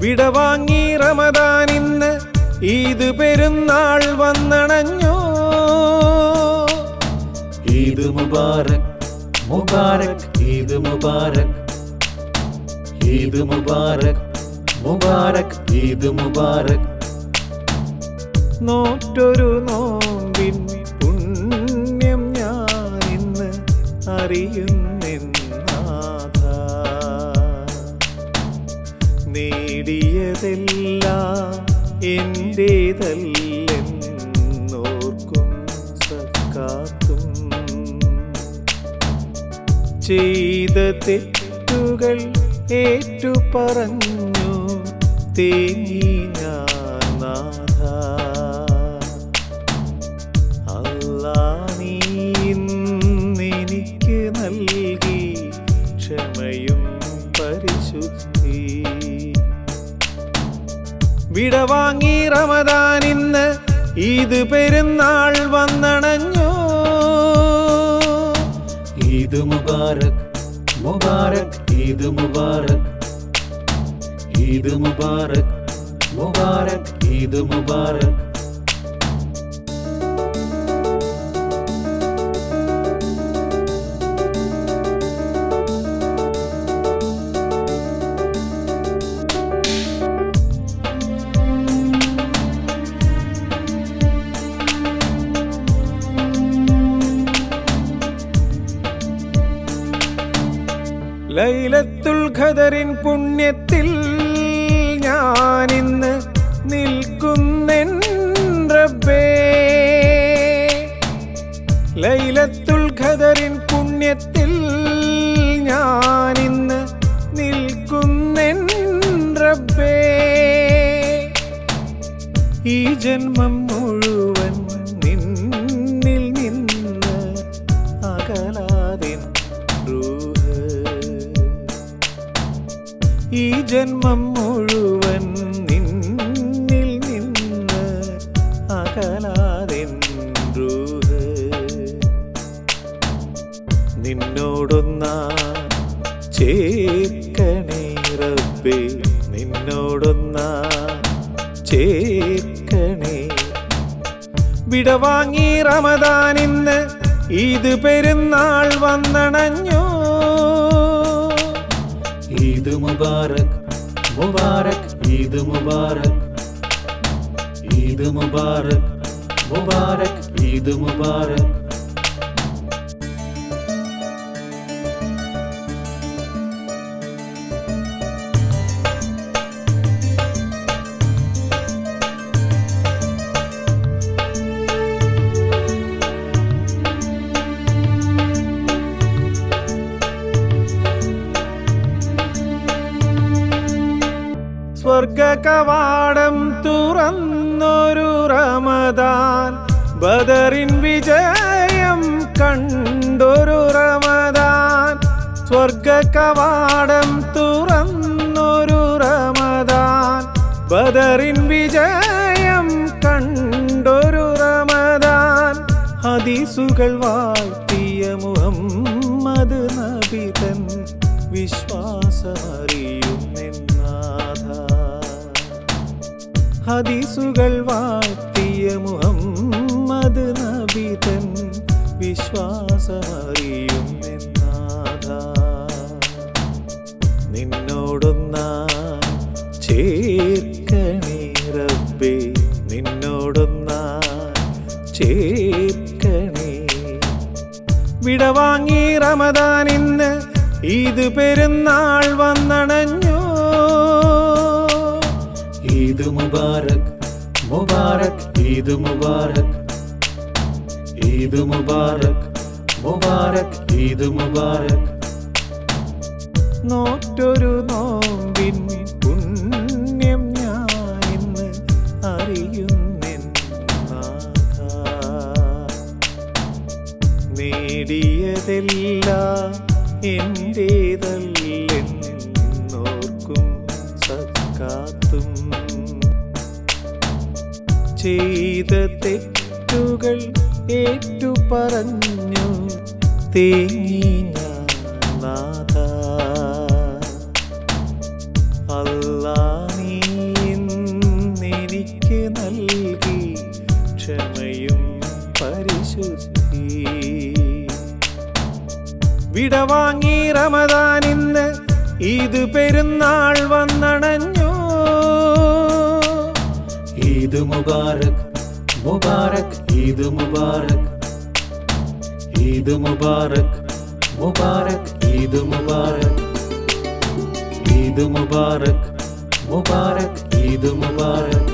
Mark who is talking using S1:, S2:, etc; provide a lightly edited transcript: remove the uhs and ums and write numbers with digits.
S1: വിടവാങ്ങി റമദാൻ ഇന്ന് ഈദ് പെരുന്നാൾ വന്നണഞ്ഞു.
S2: ഈദ് മുബാരക് മുബാരക് ഈദ് മുബാരക് ഈദ് മുബാരക് മുബാരക് ഈദ് മുബാരക്.
S1: നോറ്റൊരു നോമ്പിൻ പുണ്യം ഞാൻ ഇന്ന് അറിയുന്നെന്നാഥ. നേടിയതെല്ലാം എന്റേതല്ലെന്നോർക്കും സക്കാത്തും. ചെയ്ത തെറ്റുകൾ ഏറ്റുപറഞ്ഞു തേങ്ങി ഞാൻ നാഥ. അല്ലാ നീ ഇന്നെനിക്ക് നൽകി ക്ഷമയും പരിശുദ്ധി. വിടവാങ്ങി റമദാൻ ഇന്ന് ഈദ് പെരുന്നാൾ വന്നണഞ്ഞു.
S2: ഈദ് മുബാരക് മുബാരക് ഈദ് മുബാരക് ഈദ് മുബാരക് മുബാരക് ഈദ് മുബാരക്.
S1: ലൈലത്തുൽ ഖദറിൻ പുണ്യത്തിൽ ഞാനിന്ന് നിൽക്കുന്നെൻ റബ്ബേ. ലൈലത്തുൽ ഖദറിൻ പുണ്യത്തിൽ ഞാനിന്ന് നിൽക്കുന്നെൻ റബ്ബേ. ഈ ജന്മം മുഴുവൻ നിന്നിൽ നിന്ന് അകലാതെ ഈ ജന്മം മുഴുവൻ നിന്നിൽ നിന്ന് അകലാതെ റൂഹ്. നിന്നോടൊന്നാ ചേർക്കണേ റബ്ബേ, നിന്നോടൊന്നാ ചേർക്കണേ. വിടവാങ്ങി റമദാൻ ഇന്ന് ഈദ് പെരുന്നാൾ വന്നണഞ്ഞു.
S2: ഈദ് മുബാരക് മുബാരക് ഈദ് മുബാരക് ഈദ് മുബാരക് മുബാരക് ഈദ് മുബാരക്.
S1: സ്വർഗ കവാടം തുറന്നൊരു റമദാൻ, ബദറിൻ വിജയം കണ്ടൊരു റമദാൻ. സ്വർഗ കവാടം തുറന്നൊരു റമദാൻ, ബദറിൻ വിജയം കണ്ടൊരു റമദാൻ. ഹദീസുകൾ വാഴ്ത്തിയ മുഹമ്മദ് നബി തൻ വിശ്വാസമറിയുന്നെന്നാഥ. ഹദീസുകൾ വാഴ്ത്തിയ മുഹമ്മദ് നബി തൻ വിശ്വാസമറിയുന്നെന്നാഥ. നിന്നോടൊന്നാ ചേർക്കണേ റബ്ബേ, നിന്നോടൊന്നാ ചേർക്കണേ. വിടവാങ്ങി റമദാൻ ഇന്ന് ഈദ് പെരുന്നാൾ വന്നണഞ്ഞു.
S2: ഈദ് മുബാരക് മുബാരക് ഈദ് മുബാരക് ഈദ് മുബാരക് മുബാരക് ഈദ് മുബാരക്.
S1: നോറ്റൊരു നോമ്പിൻ പുണ്യം ഞാൻ ഇന്ന് അറിയുന്നെന്നാഥ. നേടിയതെല്ലാം എന്റേതല്ലെന്നോർക്കും സക്കാത്തും. ചെയ്ത തെറ്റുകൾ ഏറ്റുപറഞ്ഞു തേങ്ങി ഞാൻ നാഥ. അല്ലാ നീ വിടവാങ്ങി റമദാൻ ഇന്ന് ഈദ് പെരുന്നാൾ വന്നണഞ്ഞു.
S2: ഈദ് മുബാരക് മുബാരക് ഈദ് മുബാരക് ഈദ് മുബാരക് മുബാരക് ഈദ് മുബാരക് ഈദ് മുബാരക് മുബാരക് ഈദ് മുബാരക്